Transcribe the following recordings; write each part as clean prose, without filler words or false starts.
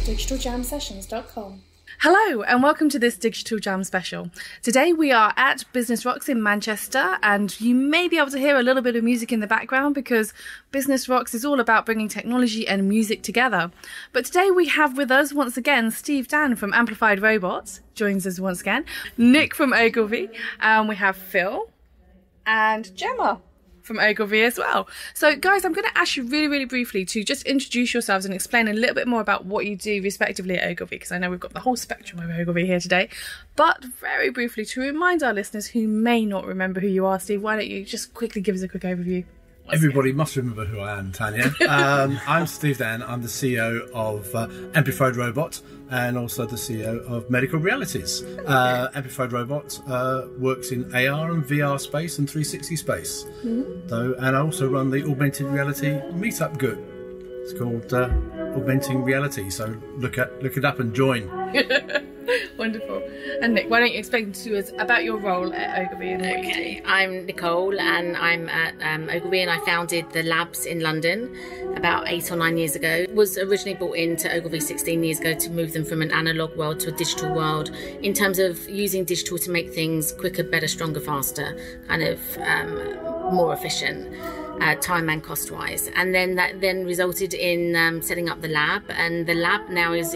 digitaljamsessions.com. Hello and welcome to this Digital Jam special. Today we are at Business Rocks in Manchester, and you may be able to hear a little bit of music in the background because Business Rocks is all about bringing technology and music together. But today we have with us once again Steve Dan from Amplified Robots, joins us once again, Nick from Ogilvy, and we have Phil and Gemma from Ogilvy as well. So guys, I'm going to ask you really briefly to just introduce yourselves and explain a little bit more about what you do respectively at Ogilvy, because I know we've got the whole spectrum of Ogilvy here today. But very briefly, to remind our listeners who may not remember who you are, Steve, why don't you just quickly give us a quick overview? Everybody must remember who I am, Tanya. I'm Steve Dan. I'm the CEO of Amplified Robot and also the CEO of Medical Realities. Amplified Robot works in AR and VR space and 360 space. And I also run the augmented reality meetup group. It's called Augmenting Reality. So look it up and join. Wonderful. And Nick, why don't you explain to us about your role at Ogilvy and what you do? I'm Nicole and I'm at Ogilvy, and I founded the labs in London about 8 or 9 years ago. Was originally brought into Ogilvy 16 years ago to move them from an analogue world to a digital world in terms of using digital to make things quicker, better, stronger, faster, kind of more efficient. Time and cost wise, and then that resulted in setting up the lab, and the lab now is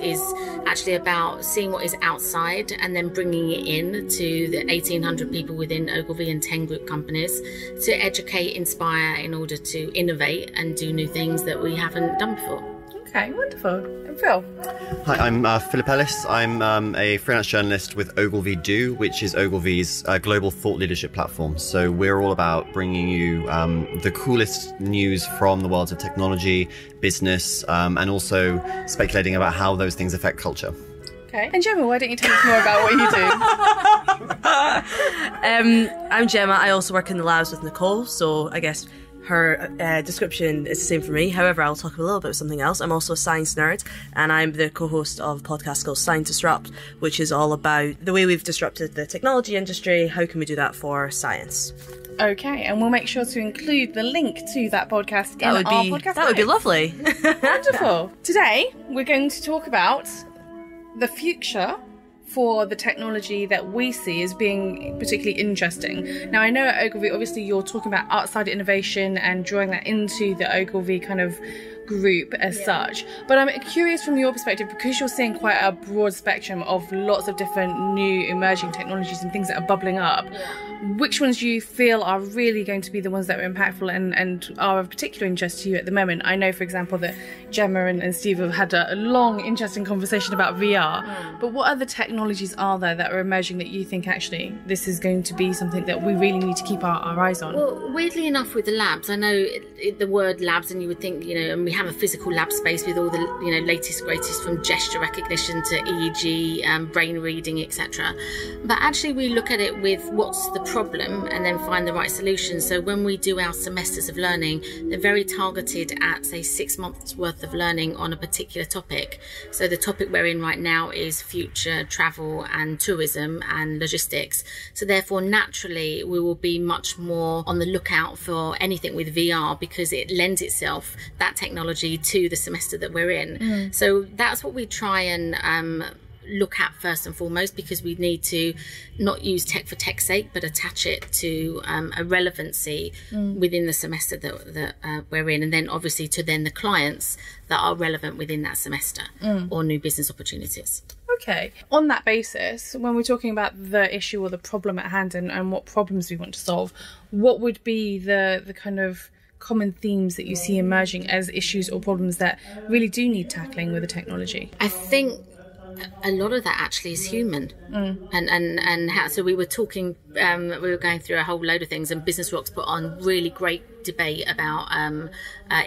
actually about seeing what is outside and then bringing it in to the 1,800 people within Ogilvy and 10 group companies to educate, inspire in order to innovate and do new things that we haven't done before. Okay, wonderful. And Phil? Hi, I'm Philip Ellis. I'm a freelance journalist with Ogilvy Do, which is Ogilvy's global thought leadership platform. So we're all about bringing you the coolest news from the worlds of technology, business, and also speculating about how those things affect culture. Okay. And Gemma, why don't you tell us more about what you do? I'm Gemma. I also work in the labs with Nicole, so I guess her description is the same for me. However, I'll talk a little bit about something else. I'm also a science nerd, and I'm the co-host of a podcast called Science Disrupt, which is all about the way we've disrupted the technology industry. How can we do that for science? Okay, and we'll make sure to include the link to that podcast in our podcast. That would be lovely. Wonderful. Today, we're going to talk about the future for the technology that we see as being particularly interesting. Now, I know at Ogilvy, obviously, you're talking about outside innovation and drawing that into the Ogilvy kind of group as such. But I'm curious from your perspective, because you're seeing quite a broad spectrum of lots of different new emerging technologies and things that are bubbling up, which ones do you feel are really going to be the ones that are impactful and are of particular interest to you at the moment? I know, for example, that Gemma and Steve have had a long, interesting conversation about VR, but what other technologies are there that are emerging that you think actually this is going to be something that we really need to keep our eyes on? Well, weirdly enough with the labs, I know the word labs, and you would think, and we have a physical lab space with all the latest greatest, from gesture recognition to EEG, brain reading, etc. But actually we look at it with what's the problem and then find the right solution. So when we do our semesters of learning, they're very targeted at, say, 6 months worth of learning on a particular topic. So the topic we're in right now is future travel and tourism and logistics. So therefore, naturally, we will be much more on the lookout for anything with VR because it lends itself, that technology, to the semester that we're in. So that's what we try and look at first and foremost, because we need to not use tech for tech's sake, but attach it to a relevancy within the semester that we're in, and then obviously to then the clients that are relevant within that semester or new business opportunities. Okay. On that basis, when we're talking about the issue or the problem at hand and what problems we want to solve, what would be the kind of common themes that you see emerging as issues or problems that really do need tackling with the technology? I think a lot of that actually is human, and how. So we were talking, we were going through a whole load of things, and Business Rocks put on really great debate about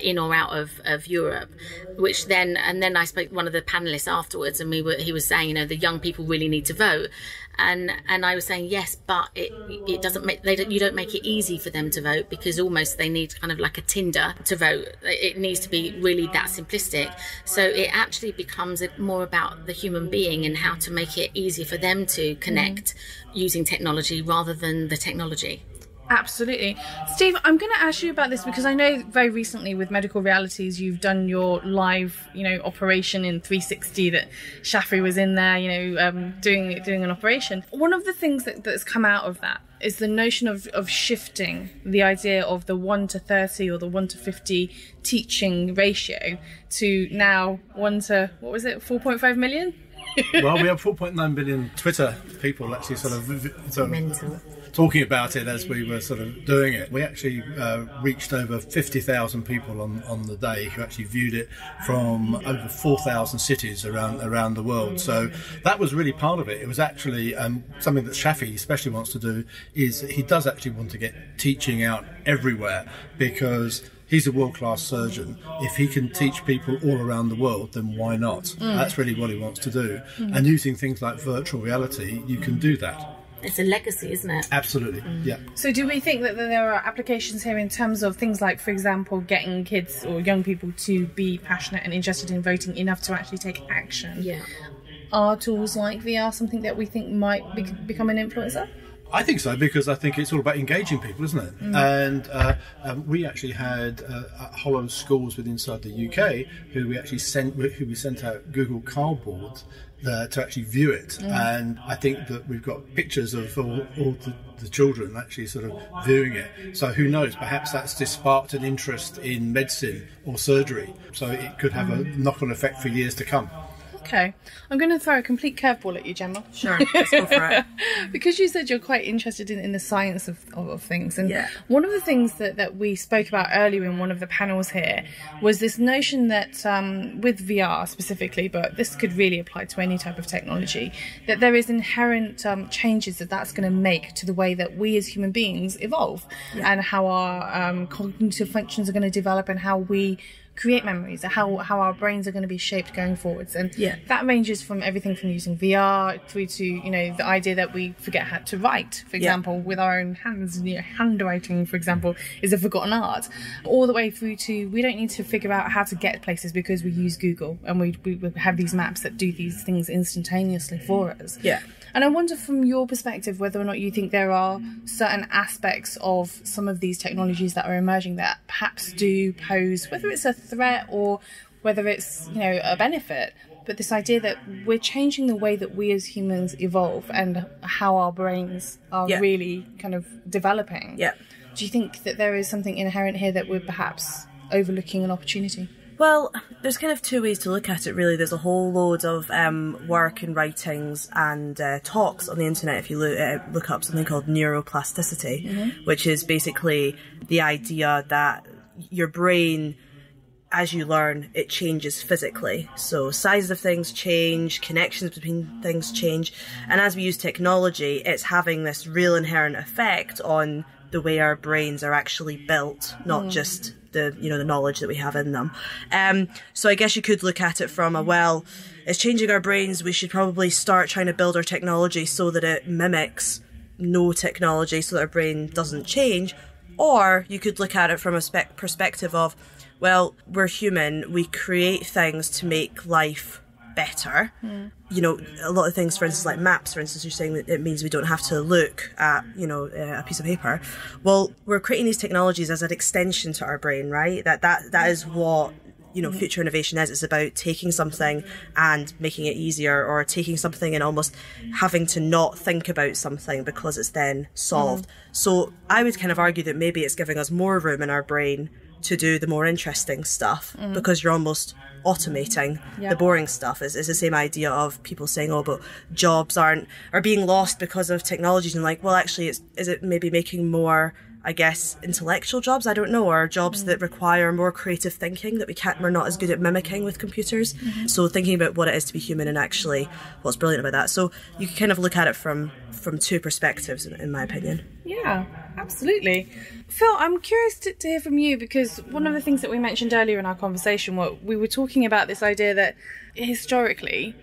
in or out of Europe, which then I spoke to one of the panelists afterwards, and he was saying, the young people really need to vote. And I was saying yes, but it doesn't make you don't make it easy for them to vote, because almost they need kind of like a Tinder to vote. It needs to be really that simplistic. So it actually becomes more about the human being and how to make it easy for them to connect using technology rather than the technology. Absolutely. Steve, I'm going to ask you about this because I know very recently with Medical Realities you've done your live, operation in 360 that Shafi was in there, doing an operation. One of the things that's come out of that is the notion of shifting the idea of the 1 to 30 or the 1 to 50 teaching ratio to now 1 to, 4.5 million? Well, we have 4.9 billion Twitter people actually sort of Mental. talking about it as we were sort of doing it. We actually reached over 50,000 people on the day who actually viewed it from over 4,000 cities around the world. So that was really part of it. It was actually something that Shafi especially wants to do, is he does actually want to get teaching out everywhere, because he's a world-class surgeon. If he can teach people all around the world, then why not? That's really what he wants to do. And using things like virtual reality, you can do that. It's a legacy, isn't it? Absolutely, yeah. So do we think that there are applications here in terms of things like, for example, getting kids or young people to be passionate and interested in voting enough to actually take action? Yeah. Are tools like VR something that we think might become an influencer? I think so, because I think it's all about engaging people, isn't it? And we actually had a whole lot of schools inside the UK who we sent out Google Cardboard to actually view it. And I think that we've got pictures of all the children actually sort of viewing it. So who knows, perhaps that's just sparked an interest in medicine or surgery. So it could have a knock-on effect for years to come. Okay, I'm going to throw a complete curveball at you, Gemma. Sure, let's go for it. Because you said you're quite interested in the science of things. And yeah. One of the things that we spoke about earlier in one of the panels here was this notion that with VR specifically, but this could really apply to any type of technology, that there is inherent changes that's going to make to the way that we as human beings evolve, and how our cognitive functions are going to develop, and how we create memories, how our brains are going to be shaped going forwards. And that ranges from everything from using VR through to the idea that we forget how to write, for example, with our own hands. Handwriting, for example, is a forgotten art, all the way through to we don't need to figure out how to get places because we use Google, and we have these maps that do these things instantaneously for us. And I wonder, from your perspective, whether or not you think there are certain aspects of some of these technologies that are emerging that perhaps do pose, whether it's a threat or whether it's a benefit, but this idea that we're changing the way that we as humans evolve and how our brains are really kind of developing. Do you think that there is something inherent here that we're perhaps overlooking an opportunity? Well, there's kind of two ways to look at it, really. There's a whole load of work and writings and talks on the internet if you look up something called neuroplasticity, which is basically the idea that your brain, as you learn, it changes physically. So sizes of things change, connections between things change, and as we use technology, it's having this real inherent effect on the way our brains are actually built, not just the knowledge that we have in them. So I guess you could look at it from it's changing our brains, we should probably start trying to build our technology so that it mimics no technology, so that our brain doesn't change. Or you could look at it from a perspective of, we're human, we create things to make life better. A lot of things, for instance, like maps, for instance, you're saying that it means we don't have to look at, a piece of paper. Well, we're creating these technologies as an extension to our brain, right? That is what, future innovation is. It's about taking something and making it easier, or taking something and almost having to not think about something because it's then solved. So I would kind of argue that maybe it's giving us more room in our brain to do the more interesting stuff, because you're almost automating the boring stuff. It's the same idea of people saying, but jobs are being lost because of technologies, and actually is it maybe making more, I guess, intellectual jobs, I don't know, or jobs that require more creative thinking that we're not as good at mimicking with computers. So thinking about what it is to be human, and actually what's brilliant about that. So you can kind of look at it from two perspectives, in my opinion. Yeah, absolutely. Phil, I'm curious to hear from you, because one of the things that we mentioned earlier in our conversation, we were talking about this idea that historically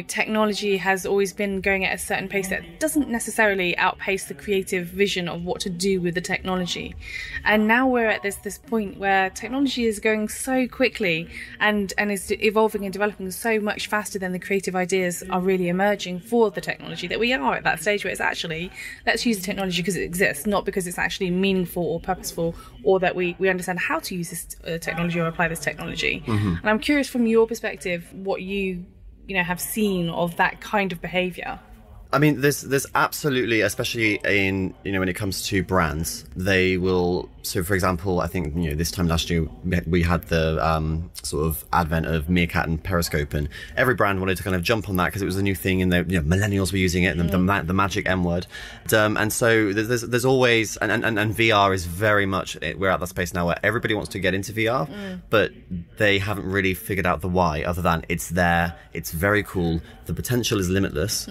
technology has always been going at a certain pace that doesn't necessarily outpace the creative vision of what to do with the technology. And now we're at this point where technology is going so quickly and is evolving and developing so much faster than the creative ideas are really emerging for the technology, that we are at that stage where it's actually, let's use the technology because it exists, not because it's actually meaningful or purposeful, or that we understand how to use this technology or apply this technology. And I'm curious from your perspective what you have seen of that kind of behaviour. I mean, there's absolutely, especially in, when it comes to brands, they will. So, for example, I think, this time last year, we had the sort of advent of Meerkat and Periscope, and every brand wanted to kind of jump on that because it was a new thing, and millennials were using it, and the magic M word. And so there's always, and VR is very much, we're at that space now where everybody wants to get into VR, but they haven't really figured out the why, other than it's there, it's very cool, the potential is limitless.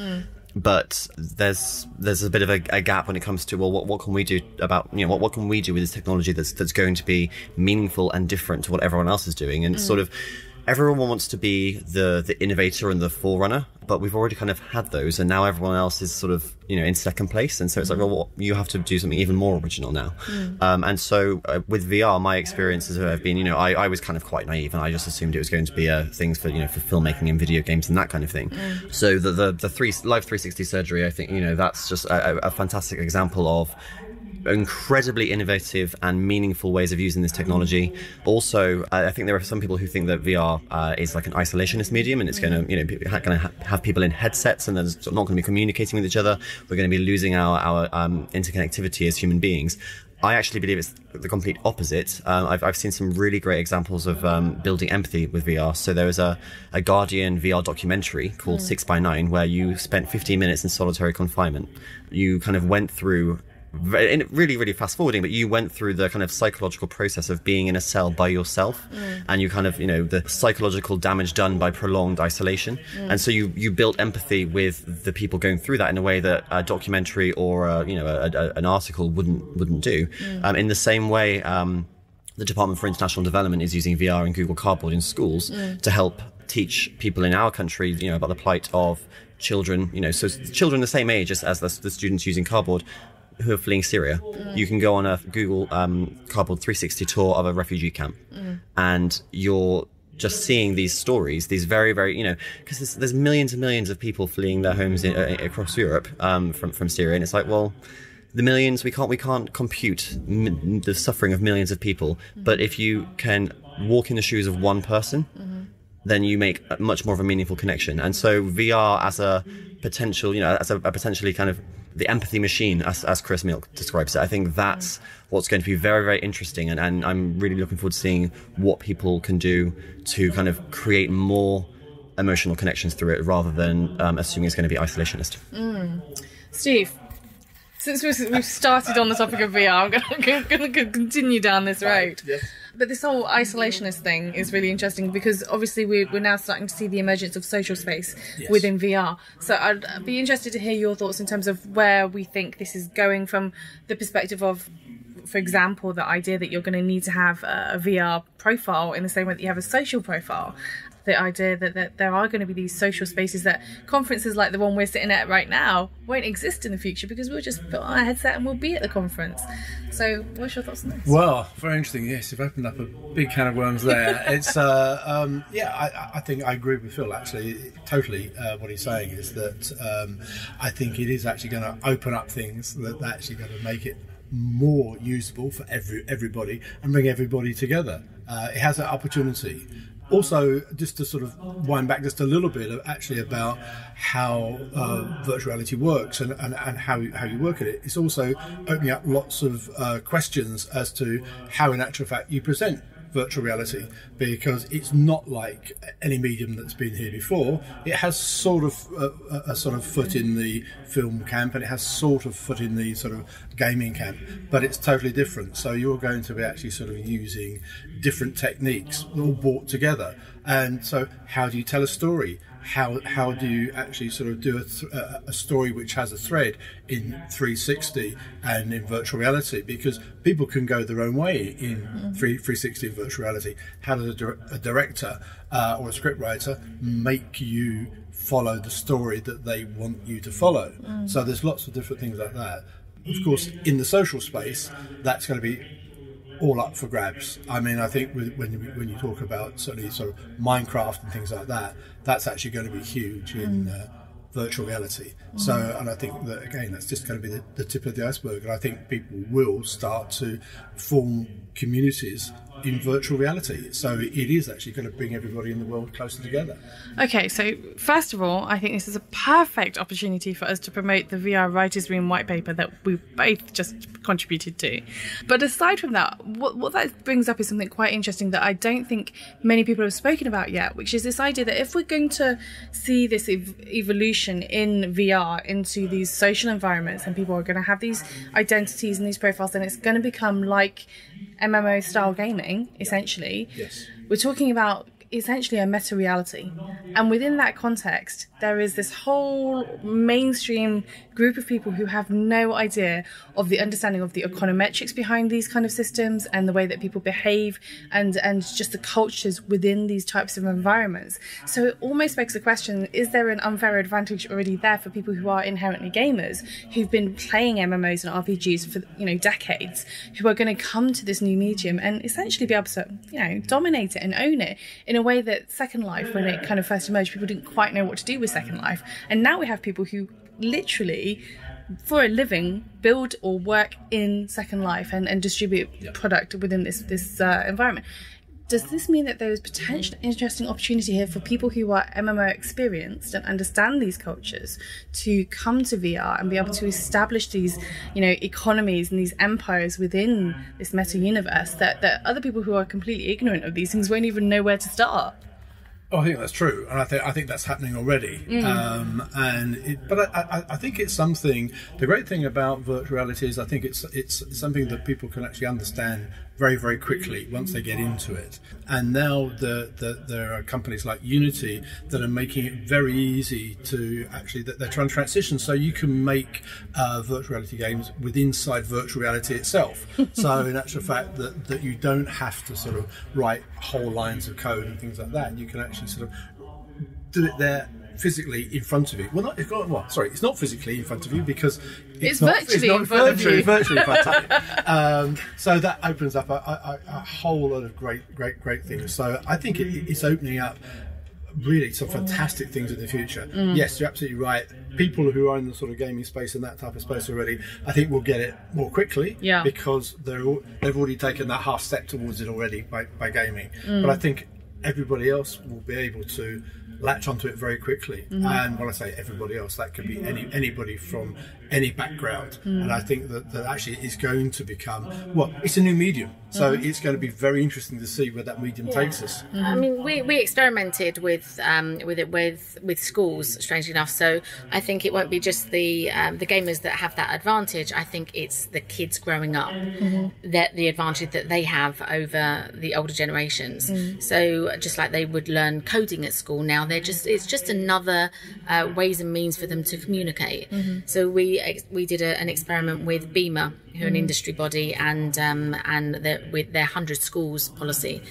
But there's a bit of a gap when it comes to, well, what can we do about, what can we do with this technology that's going to be meaningful and different to what everyone else is doing? And sort of everyone wants to be the innovator and the forerunner, but we've already kind of had those, and now everyone else is sort of in second place, and so it's like, well, you have to do something even more original now. And so with VR, my experiences have been, I was kind of quite naive, and I just assumed it was going to be things for for filmmaking and video games and that kind of thing. So the live 360 surgery, I think that's just a fantastic example of incredibly innovative and meaningful ways of using this technology. Also, I think there are some people who think that VR is like an isolationist medium, and it's going to have people in headsets, and they're not going to be communicating with each other. We're going to be losing our interconnectivity as human beings. I actually believe it's the complete opposite. I've seen some really great examples of building empathy with VR. So there was a Guardian VR documentary called 6x9, where you spent 15 minutes in solitary confinement. You kind of went through, really, really fast forwarding, but you went through the kind of psychological process of being in a cell by yourself, and you kind of, the psychological damage done by prolonged isolation. And so you built empathy with the people going through that in a way that a documentary or an article wouldn't do. In the same way, the Department for International Development is using VR and Google Cardboard in schools to help teach people in our country, about the plight of children, so children the same age as the students using Cardboard, who are fleeing Syria. You can go on a Google Cardboard 360 tour of a refugee camp, and you're just seeing these stories, these very, very, because there's millions and millions of people fleeing their homes across Europe from Syria, and it's like, well, the millions, we can't compute the suffering of millions of people, but if you can walk in the shoes of one person, then you make much more of a meaningful connection. And so VR as a potential, as a potentially kind of the empathy machine, as Chris Milk describes it, I think that's what's going to be very, very interesting. And I'm really looking forward to seeing what people can do to kind of create more emotional connections through it, rather than assuming it's going to be isolationist. Steve, since we've started on the topic of VR, I'm going to continue down this road. Yes. But this whole isolationist thing is really interesting, because obviously we're now starting to see the emergence of social space within VR. So I'd be interested to hear your thoughts in terms of where we think this is going, from the perspective of, for example, the idea that you're going to need to have a VR profile in the same way that you have a social profile. The idea that there are going to be these social spaces, that conferences like the one we're sitting at right now won't exist in the future, because we'll just put on our headset and we'll be at the conference. So what's your thoughts on this? Well, very interesting. Yes, you've opened up a big can of worms there. It's I think I agree with Phil, actually. Totally what he's saying is that I think it is actually going to open up things that are actually going to make it more usable for everybody and bring everybody together. It has that opportunity. Also, just to sort of wind back just a little bit, actually, about how virtual reality works and how you work at it. It's also opening up lots of questions as to how, in actual fact, you present virtual reality, because it's not like any medium that's been here before. It has sort of a sort of foot in the film camp, and it has sort of foot in the sort of gaming camp, but it's totally different. So you're going to be actually sort of using different techniques all brought together. And so how do you tell a story? how do you actually sort of do a story which has a thread in 360 and in virtual reality, because people can go their own way in 360 and virtual reality. How does a director or a scriptwriter make you follow the story that they want you to follow? So there's lots of different things like that. Of course, in the social space, that's going to be all up for grabs. I mean, I think when you talk about certainly sort of Minecraft and things like that, that's actually going to be huge in virtual reality. So, and I think that again, that's just going to be the tip of the iceberg. And I think people will start to form communities in virtual reality. So it is actually going to bring everybody in the world closer together. Okay, so first of all, I think this is a perfect opportunity for us to promote the VR Writers' Room white paper that we both just contributed to. But aside from that, what that brings up is something quite interesting that I don't think many people have spoken about yet, which is this idea that if we're going to see this evolution in VR into these social environments, and people are going to have these identities and these profiles, then it's going to become like MMO style gaming, essentially. Yes. We're talking about essentially a meta reality, and within that context there is this whole mainstream group of people who have no idea of the understanding of the econometrics behind these kind of systems and the way that people behave and just the cultures within these types of environments. So it almost begs the question, is there an unfair advantage already there for people who are inherently gamers, who've been playing MMOs and RPGs for decades, who are going to come to this new medium and essentially be able to dominate it and own it in a way that Second Life, when it kind of first emerged, people didn't quite know what to do with Second Life. And now we have people who literally, for a living, build or work in Second Life and distribute product within this environment. Does this mean that there is potential interesting opportunity here for people who are MMO experienced and understand these cultures to come to VR and be able to establish these, economies and these empires within this meta universe that other people who are completely ignorant of these things won't even know where to start? Oh, I think that's true, and I think that's happening already. But I think it's something. The great thing about virtual reality is I think it's something that people can actually understand very, very quickly once they get into it. And now there are companies like Unity that are making it very easy to actually, that they're trying to transition so you can make virtual reality games inside virtual reality itself. So in actual fact that you don't have to sort of write whole lines of code and things like that. You can actually sort of do it there physically in front of you. It's not physically in front of you because it's virtually in front of you. Virtually in front of you. So that opens up a whole lot of great things. So I think it's opening up really some fantastic things in the future. Yes, you're absolutely right. People who are in the sort of gaming space and that type of space already, I think will get it more quickly because they've already taken that half step towards it already by gaming. But I think everybody else will be able to latch onto it very quickly. And when I say everybody else, that could be anybody from any background. And I think that actually is going to become, it's a new medium. So it's going to be very interesting to see where that medium takes us. I mean, we experimented with it with schools, strangely enough. So I think it won't be just the gamers that have that advantage. I think it's the kids growing up that the advantage that they have over the older generations. So just like they would learn coding at school now, it's just another ways and means for them to communicate. So we did an experiment with Beamer, who are an industry body, and with their 100 schools policy,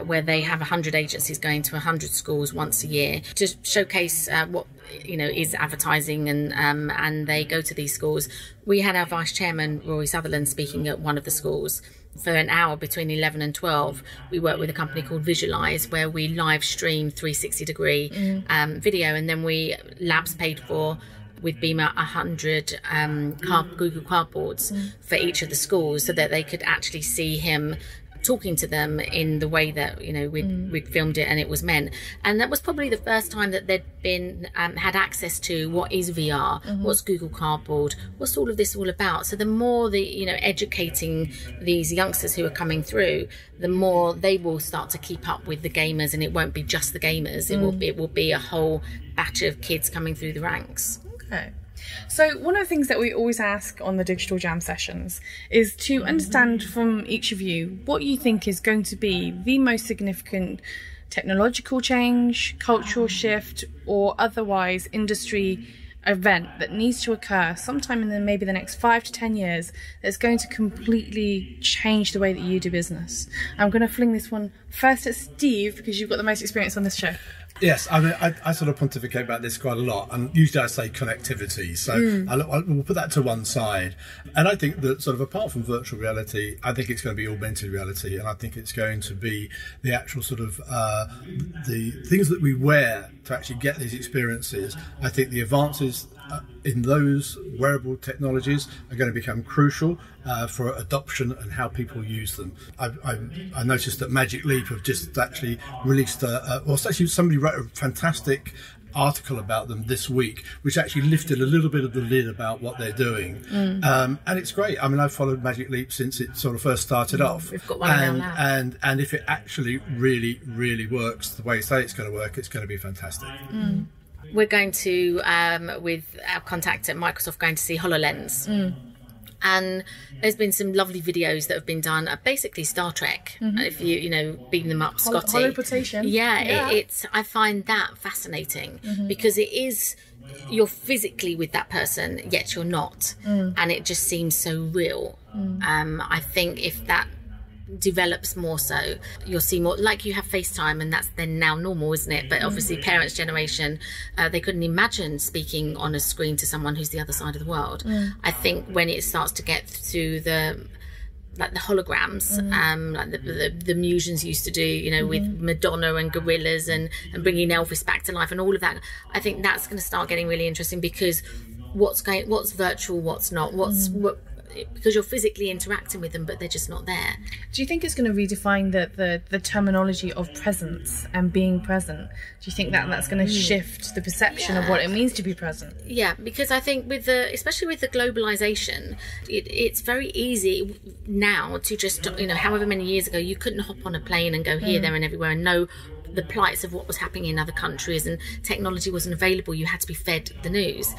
where they have 100 agencies going to 100 schools once a year to showcase what is advertising, and they go to these schools. We had our vice chairman Rory Sutherland speaking at one of the schools for an hour between 11 and 12. We work with a company called Visualize, where we live stream 360 degree video, and then we labs paid for with Beamer 100 Google Cardboards for each of the schools, so that they could actually see him talking to them in the way that we'd filmed it and it was meant. And that was probably the first time that they'd been had access to what is VR, what's Google Cardboard, what's all of this all about. So the more educating these youngsters who are coming through, the more they will start to keep up with the gamers, and it won't be just the gamers. It will be a whole batch of kids coming through the ranks. Okay. So one of the things that we always ask on the Digital Jam sessions is to understand from each of you what you think is going to be the most significant technological change, cultural shift, or otherwise industry event that needs to occur sometime in maybe the next 5 to 10 years that's going to completely change the way that you do business? I'm going to fling this one first at Steve, because you've got the most experience on this show. Yes, I mean, I sort of pontificate about this quite a lot, and usually I say connectivity, so we'll put that to one side. And I think that sort of apart from virtual reality, I think it's going to be augmented reality, and I think it's going to be the actual sort of the things that we wear to actually get these experiences. I think the advances in those wearable technologies are going to become crucial for adoption and how people use them. I noticed that Magic Leap have just actually released actually somebody wrote a fantastic article about them this week, which actually lifted a little bit of the lid about what they're doing. And it's great. I mean, I've followed Magic Leap since it sort of first started off. We've got one now. And if it actually really, really works the way you say it's going to work, it's going to be fantastic. We're going to, with our contact at Microsoft, going to see HoloLens. And there's been some lovely videos that have been done of basically Star Trek. If you beam them up, Scotty. Holoportation. Yeah. It's I find that fascinating because it is, you're physically with that person, yet you're not. And it just seems so real. I think if that develops more, so you'll see more, like you have FaceTime, and that's then now normal, isn't it? But obviously parents' generation, they couldn't imagine speaking on a screen to someone who's the other side of the world. I think when it starts to get to the holograms, like the Musicians used to do, with Madonna and gorillas and bringing Elvis back to life and all of that, I think that's going to start getting really interesting, because what's virtual, what's not, because you're physically interacting with them, but they're just not there. Do you think it's going to redefine the terminology of presence and being present? Do you think that's going to shift the perception of what it means to be present? Yeah, because I think especially with the globalization, it's very easy now to just, however many years ago, you couldn't hop on a plane and go here, there and everywhere and know the plights of what was happening in other countries, and technology wasn't available. You had to be fed the news.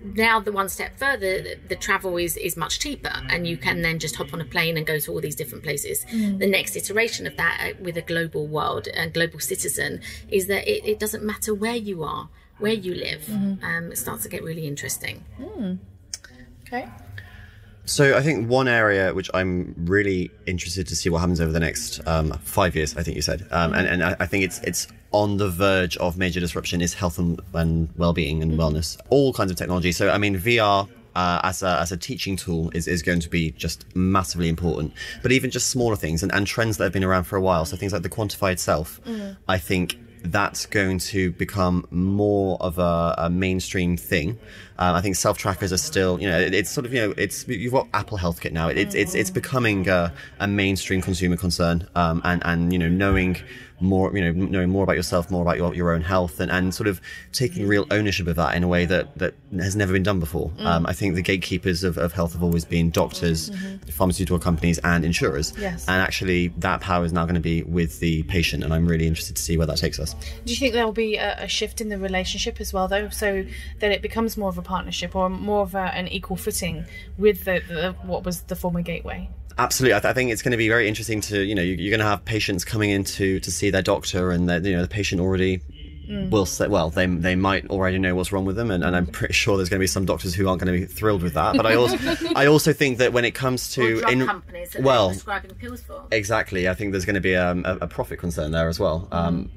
Now the one step further, the travel is much cheaper, and you can then just hop on a plane and go to all these different places. The next iteration of that with a global world and global citizen is that it doesn't matter where you are, where you live. It starts to get really interesting. Okay. So I think one area which I'm really interested to see what happens over the next 5 years, I think you said, and I think it's on the verge of major disruption, is health and well-being and wellness, all kinds of technology. So I mean, VR as a teaching tool is going to be just massively important, but even just smaller things and trends that have been around for a while. So things like the quantified self, I think that's going to become more of a mainstream thing. I think self-trackers are still, it's sort of, you've got Apple Health Kit now. It's becoming a mainstream consumer concern, and knowing more about yourself, more about your own health, and sort of taking real ownership of that in a way that has never been done before. I think the gatekeepers of health have always been doctors, pharmaceutical companies, and insurers. Yes. And actually, that power is now going to be with the patient, and I'm really interested to see where that takes us. Do you think there will be a shift in the relationship as well, though, so that it becomes more of a partnership or more of an equal footing with the what was the former gateway? Absolutely. I think it's going to be very interesting to, you're going to have patients coming in to see their doctor, and the patient already will say, well, they might already know what's wrong with them, and I'm pretty sure there's going to be some doctors who aren't going to be thrilled with that. But I also think that when it comes to drug companies that they're prescribing pills for, exactly, I think there's going to be a profit concern there as well.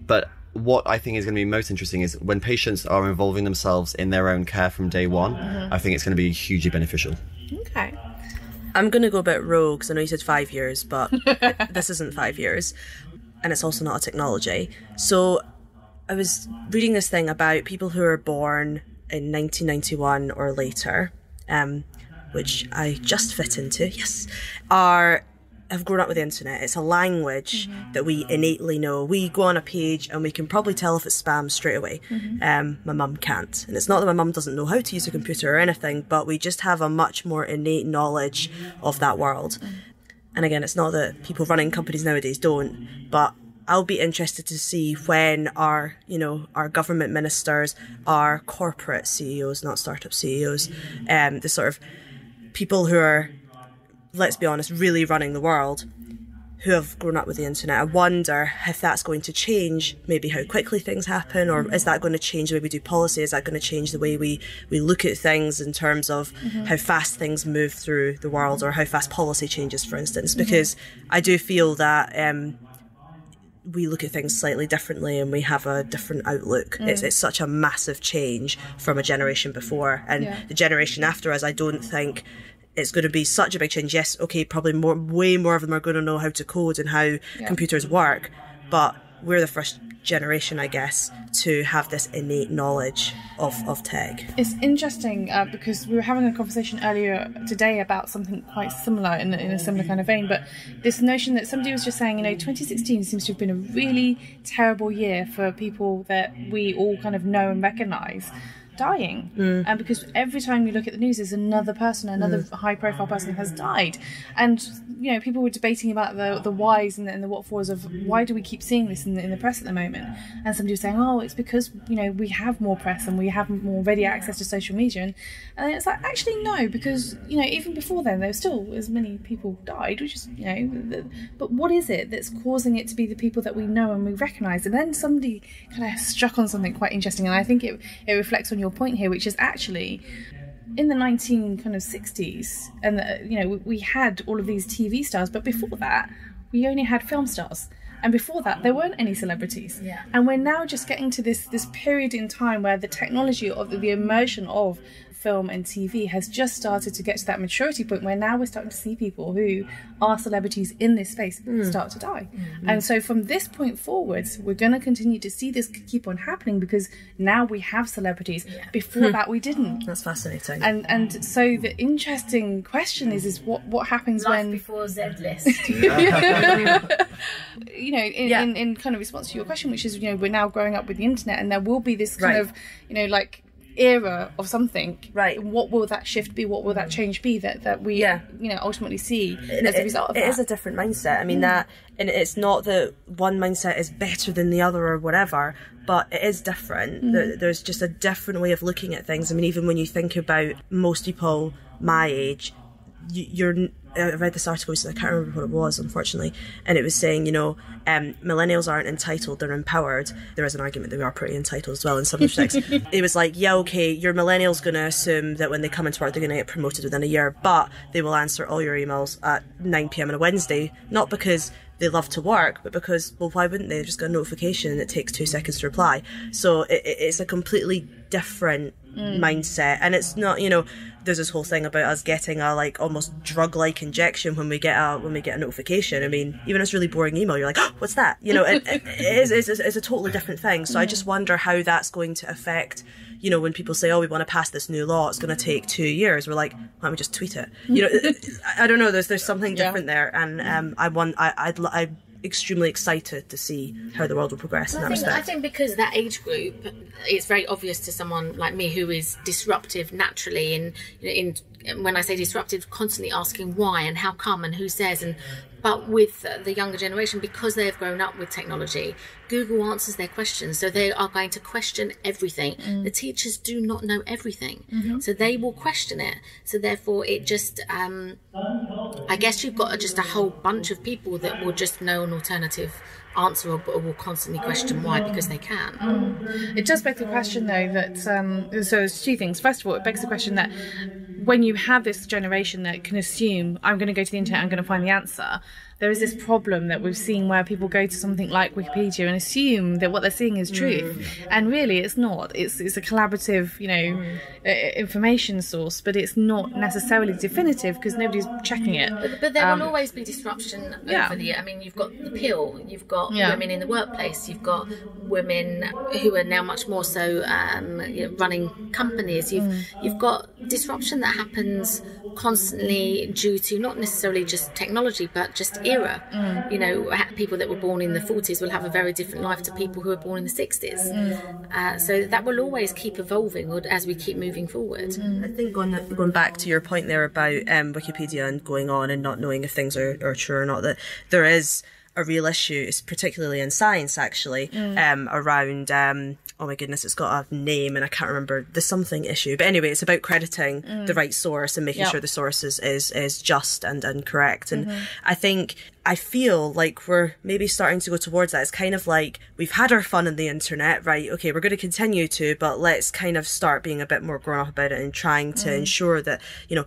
But what I think is going to be most interesting is when patients are involving themselves in their own care from day one. I think it's going to be hugely beneficial. Okay. I'm going to go a bit rogue because I know you said 5 years, but this isn't 5 years. And it's also not a technology. So I was reading this thing about people who are born in 1991 or later, which I just fit into, have grown up with the internet. It's a language that we innately know. We go on a page and we can probably tell if it's spam straight away. My mum can't. And it's not that my mum doesn't know how to use a computer or anything, but we just have a much more innate knowledge of that world. And again, it's not that people running companies nowadays don't, but I'll be interested to see when our government ministers, our corporate CEOs, not startup CEOs, the sort of people who are, let's be honest, really running the world, who have grown up with the internet. I wonder if that's going to change maybe how quickly things happen, or is that going to change the way we do policy? Is that going to change the way we look at things in terms of how fast things move through the world, or how fast policy changes, for instance? Because I do feel that we look at things slightly differently and we have a different outlook. It's such a massive change from a generation before, and the generation after us, I don't think it's going to be such a big change. Yes, okay, probably way more of them are going to know how to code and how computers work, but we're the first generation, I guess, to have this innate knowledge of tech. It's interesting because we were having a conversation earlier today about something quite similar in a similar kind of vein, but this notion that somebody was just saying, 2016 seems to have been a really terrible year for people that we all kind of know and recognise dying, and because every time you look at the news, there's another high profile person who has died, and people were debating about the whys and the what fors of why do we keep seeing this in the press at the moment, and somebody was saying, oh, it's because we have more press and we have more ready access to social media, and it's like, actually no, because even before then there were still as many people died, which is but what is it that's causing it to be the people that we know and we recognise? And then somebody kind of struck on something quite interesting, and I think it reflects on your point here, which is actually in the 1960s, and we had all of these TV stars, but before that we only had film stars, and before that there weren't any celebrities. And we're now just getting to this period in time where the technology of the immersion of film and TV has just started to get to that maturity point where now we're starting to see people who are celebrities in this space start to die. And so from this point forwards, we're going to continue to see this keep on happening, because now we have celebrities. Before that we didn't. That's fascinating. And so the interesting question is what happens Life when before Z-list. in kind of response to your question, which is we're now growing up with the internet, and there will be this kind of era of something, right? What will that shift be? What will that change be that we ultimately see as a result of that? It is a different mindset. I mean, that, and it's not that one mindset is better than the other or whatever, but it is different. There's just a different way of looking at things. I mean, even when you think about most people my age, I read this article, so I can't remember what it was, unfortunately, and it was saying, millennials aren't entitled, they're empowered. There is an argument that we are pretty entitled as well in some respects. It was like, okay, your millennial's going to assume that when they come into work, they're going to get promoted within a year, but they will answer all your emails at 9 p.m. on a Wednesday, not because they love to work, but because, well, why wouldn't they? They've just got a notification and it takes 2 seconds to reply. So it's a completely different mindset, and it's not, there's this whole thing about us getting a almost drug-like injection when we get a notification. I mean, even a really boring email, you're like, oh, what's that? It's a totally different thing. So I just wonder how that's going to affect, when people say, oh, we want to pass this new law, it's going to take 2 years. We're like, why don't we just tweet it? I don't know. There's something different there, and I'm extremely excited to see how the world will progress in that respect. I think because that age group, it's very obvious to someone like me who is disruptive naturally, and when I say disruptive, constantly asking why and how come and who says, but with the younger generation, because they have grown up with technology, Google answers their questions, so they are going to question everything. The teachers do not know everything, so they will question it. So therefore, it just, I guess you've got just a whole bunch of people that will just know an alternative answer or will constantly question why, because they can. It does beg the question, though, that so there's two things. First of all, it begs the question that when you have this generation that can assume, I'm going to go to the internet, I'm going to find the answer, there is this problem that we've seen where people go to something like Wikipedia and assume that what they're seeing is truth, and really it's not. It's a collaborative, information source, but it's not necessarily definitive because nobody's checking it. But there will always be disruption over the year. I mean, you've got the pill, you've got women in the workplace, you've got women who are now much more so running companies. You've got disruption that happens constantly due to not necessarily just technology, but just era. People that were born in the 40s will have a very different life to people who were born in the 60s. So that will always keep evolving as we keep moving forward. I think going back to your point there about Wikipedia and going on and not knowing if things are true or not, that there is a real issue, particularly in science actually, around oh my goodness, it's got a name and I can't remember, the something issue. But anyway, it's about crediting the right source and making sure the source is just and correct. And I feel like we're maybe starting to go towards that. It's kind of like we've had our fun on the internet, right? Okay, we're going to continue to, but let's kind of start being a bit more grown up about it and trying to ensure that, you know,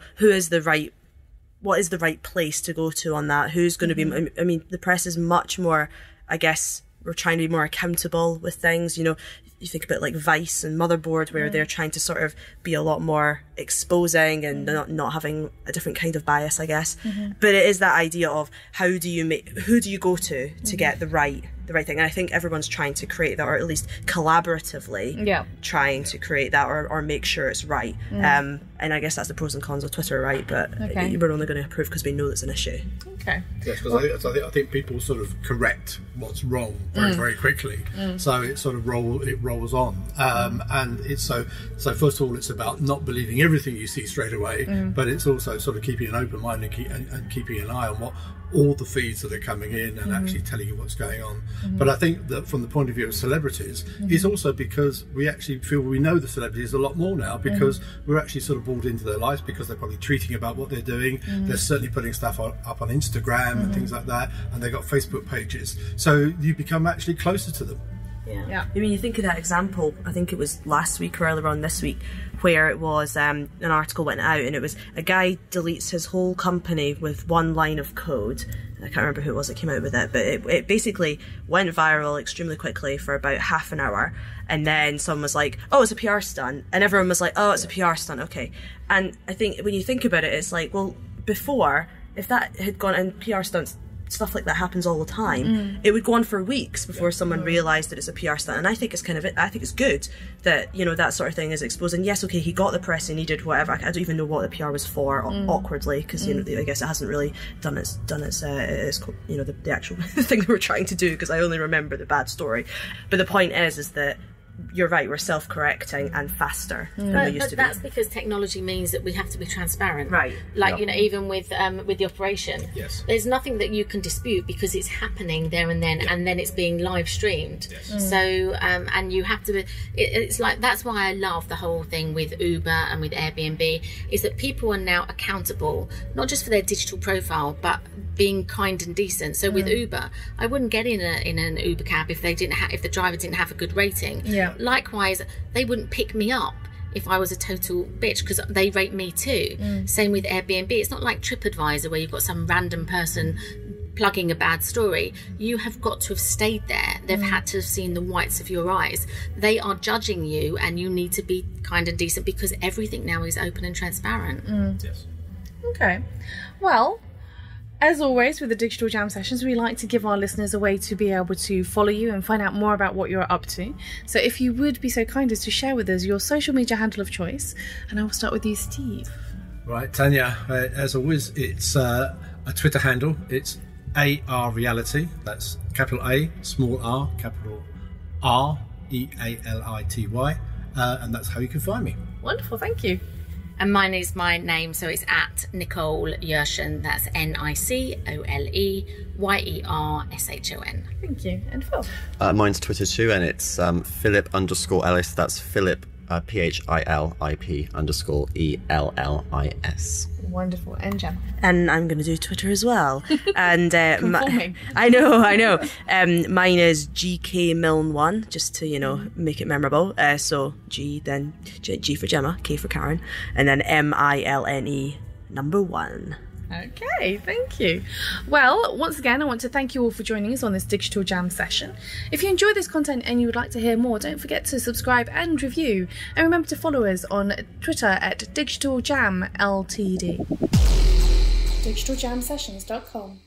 what is the right place to go to on that? Who's going to be, I mean, the press is much more, I guess, we're trying to be more accountable with things. You know, you think about like Vice and Motherboard, where they're trying to sort of be a lot more exposing and not having a different kind of bias, I guess. But it is that idea of who do you go to get the right thing. And I think everyone's trying to create that, or at least collaboratively trying to create that or make sure it's right. And I guess that's the pros and cons of Twitter, right? But we're only going to approve because we know it's an issue. Okay. Yes, because I think people sort of correct what's wrong very, very quickly. So it sort of rolls on. And it's so first of all, it's about not believing everything you see straight away, but it's also sort of keeping an open mind and keeping an eye on what all the feeds that are coming in and actually telling you what's going on. But I think that from the point of view of celebrities, it's also because we actually feel we know the celebrities a lot more now, because we're actually sort of bought into their lives, because they're probably tweeting about what they're doing. They're certainly putting stuff up on Instagram and things like that, and they've got Facebook pages. So you become actually closer to them. Yeah. I mean, you think of that example, I think it was last week or earlier on this week, where it was an article went out and it was a guy deletes his whole company with one line of code. I can't remember who it was that came out with it, but it basically went viral extremely quickly for about half an hour. And then someone was like, oh, it's a PR stunt. And everyone was like, oh, it's a PR stunt, okay. And I think when you think about it, it's like, well, before, if that had gone, and PR stunts, stuff like that happens all the time, it would go on for weeks before someone realised that it's a PR stunt. And I think it's I think it's good that, you know, that sort of thing is exposed. And yes, okay, he got the press he needed, whatever. I don't even know what the PR was for, awkwardly, because you know, I guess it hasn't really done its you know, the actual thing they were trying to do, because I only remember the bad story. But the point is that you're right, we're self-correcting and faster than we used to be. But that's because technology means that we have to be transparent. Right. Like, you know, even with the operation, there's nothing that you can dispute because it's happening there and then, and then it's being live streamed. So, and you have to, it's like, that's why I love the whole thing with Uber and with Airbnb, is that people are now accountable, not just for their digital profile, but being kind and decent. So with Uber, I wouldn't get in an Uber cab if the driver didn't have a good rating. Likewise, they wouldn't pick me up if I was a total bitch, because they rate me too. Same with Airbnb. It's not like TripAdvisor where you've got some random person plugging a bad story. You have got to have stayed there. They've had to have seen the whites of your eyes. They are judging you, and you need to be kind and decent, because everything now is open and transparent. Yes. Okay. Well, as always with the Digital Jam sessions, we like to give our listeners a way to be able to follow you and find out more about what you're up to. So if you would be so kind as to share with us your social media handle of choice, and I will start with you, Steve. Right, Tanya, as always, it's a Twitter handle. It's AR Reality. That's capital A, small r, capital R, EALITY. And that's how you can find me. Wonderful, thank you. And mine is my name, so it's at Nicole Yershon. That's NicoleYershon. Thank you. And Phil? Mine's Twitter too, and it's Philip_Ellis. That's Philip PHILIP_ELLIS. Wonderful. And Jem? And I'm going to do Twitter as well. And Conforming. I know. Mine is GKMilne1, just to, you know, make it memorable. So G, then G for Gemma, K for Karen, and then MILNE number 1. Okay, thank you. Well, once again, I want to thank you all for joining us on this Digital Jam session. If you enjoy this content and you would like to hear more, don't forget to subscribe and review. And remember to follow us on Twitter at Digital Jam Ltd. DigitalJamSessions.com